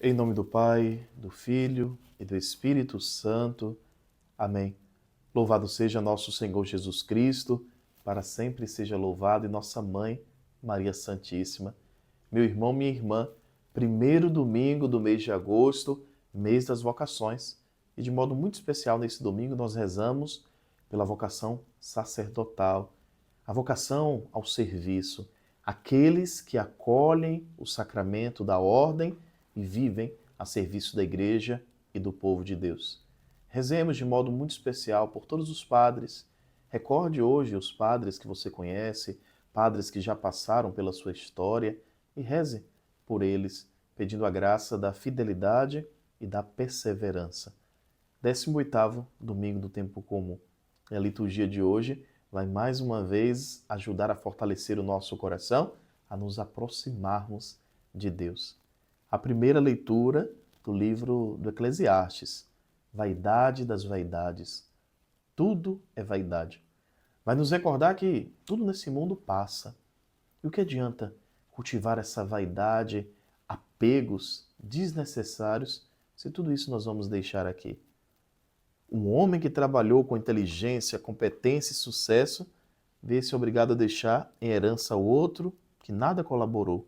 Em nome do Pai, do Filho e do Espírito Santo. Amém. Louvado seja nosso Senhor Jesus Cristo, para sempre seja louvado, e nossa Mãe, Maria Santíssima. Meu irmão, minha irmã, primeiro domingo do mês de agosto, mês das vocações. E de modo muito especial nesse domingo nós rezamos pela vocação sacerdotal, a vocação ao serviço, aqueles que acolhem o sacramento da ordem e vivem a serviço da Igreja e do povo de Deus. Rezemos de modo muito especial por todos os padres. Recorde hoje os padres que você conhece, padres que já passaram pela sua história, e reze por eles, pedindo a graça da fidelidade e da perseverança. 18º domingo do tempo comum. E a liturgia de hoje vai mais uma vez ajudar a fortalecer o nosso coração, a nos aproximarmos de Deus. A primeira leitura do livro do Eclesiastes, vaidade das vaidades. Tudo é vaidade. Vai nos recordar que tudo nesse mundo passa. E o que adianta cultivar essa vaidade, apegos desnecessários, se tudo isso nós vamos deixar aqui? Um homem que trabalhou com inteligência, competência e sucesso, vê-se obrigado a deixar em herança ao outro que nada colaborou.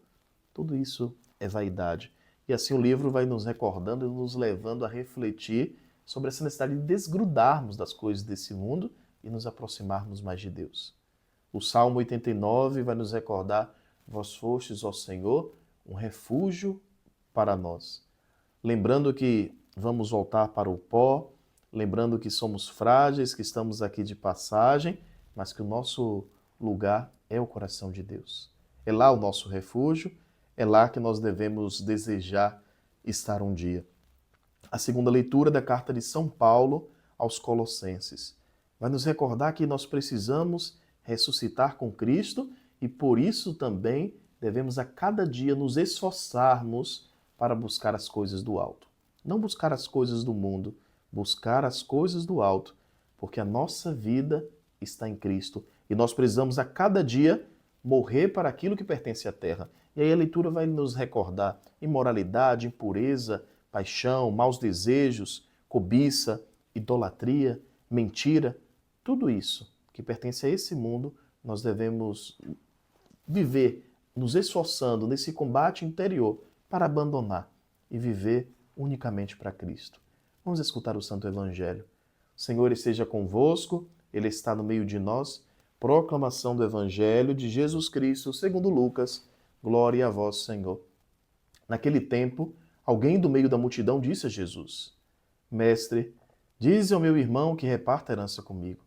Tudo isso é vaidade. E assim o livro vai nos recordando e nos levando a refletir sobre essa necessidade de desgrudarmos das coisas desse mundo e nos aproximarmos mais de Deus. O Salmo 89 vai nos recordar: vós fostes, ó Senhor, um refúgio para nós. Lembrando que vamos voltar para o pó, lembrando que somos frágeis, que estamos aqui de passagem, mas que o nosso lugar é o coração de Deus. É lá o nosso refúgio, é lá que nós devemos desejar estar um dia. A segunda leitura da carta de São Paulo aos Colossenses vai nos recordar que nós precisamos ressuscitar com Cristo e por isso também devemos a cada dia nos esforçarmos para buscar as coisas do alto. Não buscar as coisas do mundo, buscar as coisas do alto, porque a nossa vida está em Cristo e nós precisamos a cada dia morrer para aquilo que pertence à terra. E aí a leitura vai nos recordar imoralidade, impureza, paixão, maus desejos, cobiça, idolatria, mentira, tudo isso que pertence a esse mundo, nós devemos viver nos esforçando nesse combate interior para abandonar e viver unicamente para Cristo. Vamos escutar o Santo Evangelho. O Senhor esteja convosco, Ele está no meio de nós. Proclamação do Evangelho de Jesus Cristo, segundo Lucas. Glória a vós, Senhor. Naquele tempo, alguém do meio da multidão disse a Jesus: Mestre, dize ao meu irmão que reparta a herança comigo.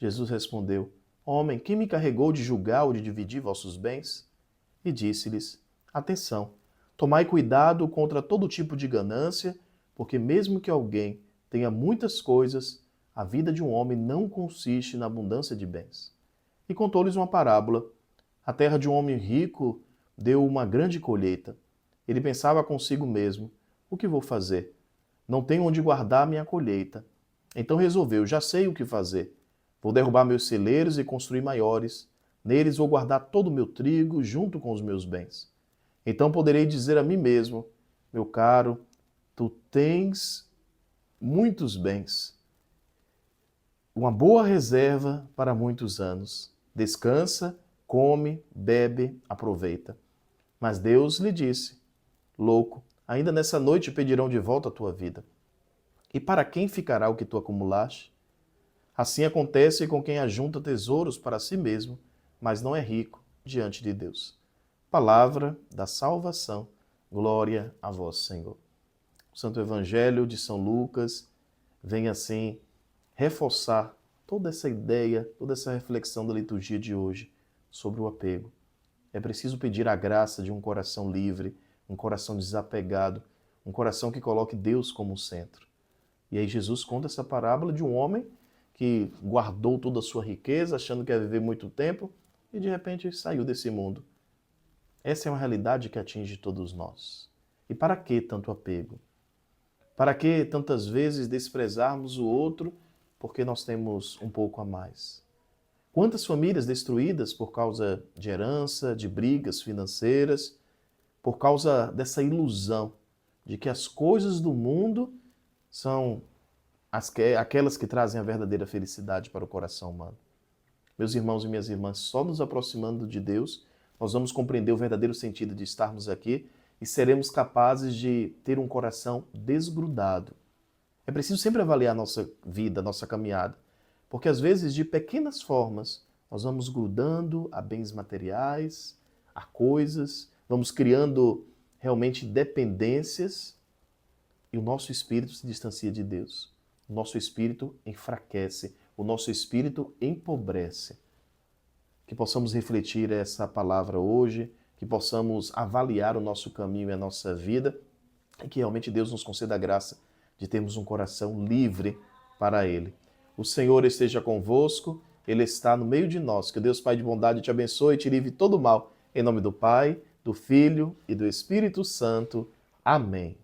Jesus respondeu: Homem, quem me carregou de julgar ou de dividir vossos bens? E disse-lhes: Atenção, tomai cuidado contra todo tipo de ganância, porque mesmo que alguém tenha muitas coisas, a vida de um homem não consiste na abundância de bens. E contou-lhes uma parábola. A terra de um homem rico deu uma grande colheita. Ele pensava consigo mesmo: o que vou fazer? Não tenho onde guardar minha colheita. Então resolveu: já sei o que fazer. Vou derrubar meus celeiros e construir maiores. Neles vou guardar todo o meu trigo junto com os meus bens. Então poderei dizer a mim mesmo: meu caro, tu tens muitos bens, uma boa reserva para muitos anos. Descansa, come, bebe, aproveita. Mas Deus lhe disse: louco, ainda nessa noite pedirão de volta a tua vida. E para quem ficará o que tu acumulaste? Assim acontece com quem ajunta tesouros para si mesmo, mas não é rico diante de Deus. Palavra da salvação. Glória a vós, Senhor. O Santo Evangelho de São Lucas vem assim reforçar toda essa ideia, toda essa reflexão da liturgia de hoje sobre o apego. É preciso pedir a graça de um coração livre, um coração desapegado, um coração que coloque Deus como centro. E aí Jesus conta essa parábola de um homem que guardou toda a sua riqueza, achando que ia viver muito tempo, e de repente saiu desse mundo. Essa é uma realidade que atinge todos nós. E para que tanto apego? Para que tantas vezes desprezarmos o outro porque nós temos um pouco a mais? Quantas famílias destruídas por causa de herança, de brigas financeiras, por causa dessa ilusão de que as coisas do mundo são aquelas que trazem a verdadeira felicidade para o coração humano. Meus irmãos e minhas irmãs, só nos aproximando de Deus, nós vamos compreender o verdadeiro sentido de estarmos aqui e seremos capazes de ter um coração desgrudado. É preciso sempre avaliar a nossa vida, a nossa caminhada, porque às vezes, de pequenas formas, nós vamos grudando a bens materiais, a coisas, vamos criando realmente dependências e o nosso espírito se distancia de Deus. O nosso espírito enfraquece, o nosso espírito empobrece. Que possamos refletir essa palavra hoje, que possamos avaliar o nosso caminho e a nossa vida e que realmente Deus nos conceda a graça de termos um coração livre para Ele. O Senhor esteja convosco, Ele está no meio de nós. Que Deus Pai de bondade te abençoe e te livre todo o mal. Em nome do Pai, do Filho e do Espírito Santo. Amém.